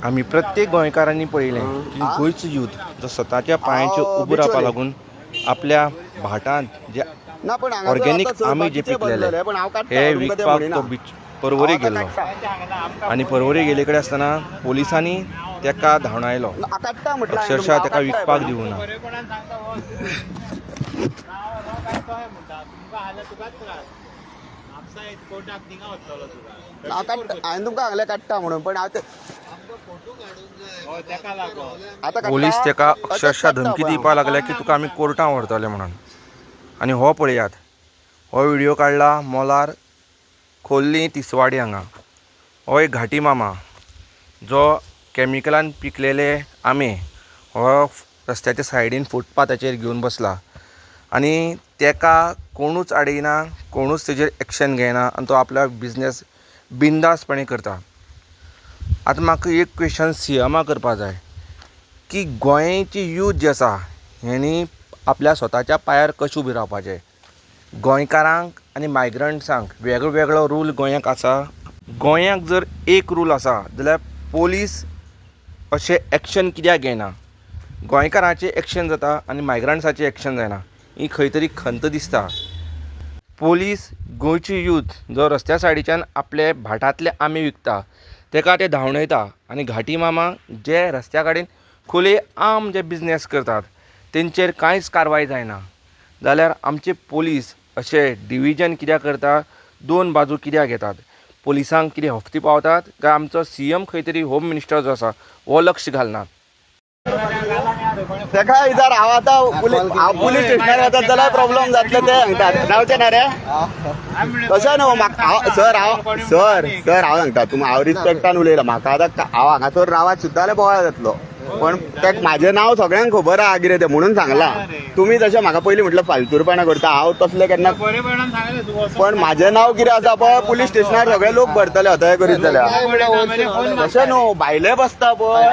आम्ही प्रत्येक गोंयकारांनी पळयलें की गोंयचो यूथ जो स्वताच्या पांयाचेर उबो रावपा लागून आपल्या भाटांत जे ऑर्गेनीक आमी जे पिकलेले हे विकपाक तो पर्वरी गेल्लो आनी पर्वरी गेले कडेन आसतना पोलिसांनी तेका धांवडायलो, अक्षरशा तेका विकपाक दिवना. हांवें तुमकां सांगलें काडटा म्हणून, पण पोलीस तेका अक्षरशा धमकी दिवपाक लागल्या की तुका आमी कोर्टांत व्हरतले म्हणून. आनी हो पळयात, हो व्हिडिओ काडला मोलार खोर्ली तिसवाडी हांगा. हो एक घाटी मामा जो कॅमिकलान पिकलेले आंबे हो रस्त्याच्या सायडीन फुटपाथाचेर घेवन बसला आनी तेका कोणूच आडयना, कोणूच तेजेर एक्शन घेयना आनी तो आपलो बिझनेस बिंदासपणे करता. आतां म्हाका एक क्वेश्चन सीएमाक करपा जाय की गोंयची यूथ जी आसा हेणी आपल्या स्वताच्या पांयार कशें उबें रावपाचें. गोंयकारांक आनी मायग्रंट्सांक वेगळो वेगळो रूल गोंयाक आसा. गोंयाक जर एक रूल आसा जाल्यार पोलीस अशें एक्शन कित्याक घेयना. गोंयकारांचें एक्शन जाता आनी मायग्रंट्साचें एक्शन जायना, ही खंय तरी खंत दिसता. पोलीस गोंयची यूथ जो रस्त्या सायडीच्यान आपले भाटांतले आंबे विकता तेका ते धांवडयता आनी घाटी मामा जे रस्त्या कडेन खुले आम जे बिझनेस करतात तेंचेर कांयच कारवाय जायना. जाल्यार आमचे पोलीस अशे डिविजन कित्याक करता, दोन बाजू कित्याक घेतात. पोलिसांक कितें हफ्ते पावतात काय आमचो सीएम खंय तरी होम मिनिस्टर जो आसा हो लक्ष घालनात. तेका जर हांव आतां पुलीस स्टेशनार वतात जाल्यार प्रॉब्लेम जातले ते सांगतात. रावचे ना रे तशें न्हू. म्हाका सर हांव सांगता तुमी, हांव रिस्पेक्टान उलयला. म्हाका आतां हांव हांगासर रावात सुद्दां जाल्यार बोवाळ जातलो, पण तेका म्हाजें नांव सगळ्यांक खबर आहा कितें तें म्हणून सांगलां. तुमी तशें म्हाका पयलीं म्हटलं फालतूरपणा करता, हांव तसलें केन्ना. पण म्हाजें नांव कितें आसा पळय पयलीस स्टेशनार सगळे लोक भरतले हतय करीत जाल्यार. तशें न्हू, भायले बसता पळय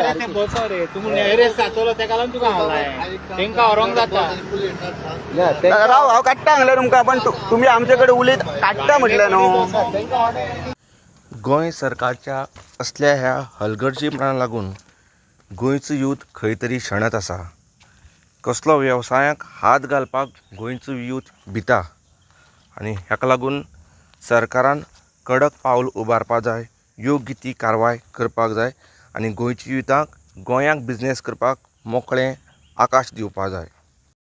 राव हांव काडटा सांगलें तुमकां, पण तुमी आमचे कडेन उलयत काडटा म्हटलें न्हू. गोंय सरकारच्या असल्या ह्या हलगर्जीपणाक लागून गोंयचो यूथ खंय तरी शणत आसा. कसलो वेवसायाक हात घालपाक गोंयचो यूथ भिता आनी हेका लागून सरकारान कडक पावल उबारपाक जाय, योग्य ती कारवाय करपाक जाय आनी गोंयच्या युथाक गोंयाक बिझनेस करपाक मोकळें आकाश दिवपाक जाय.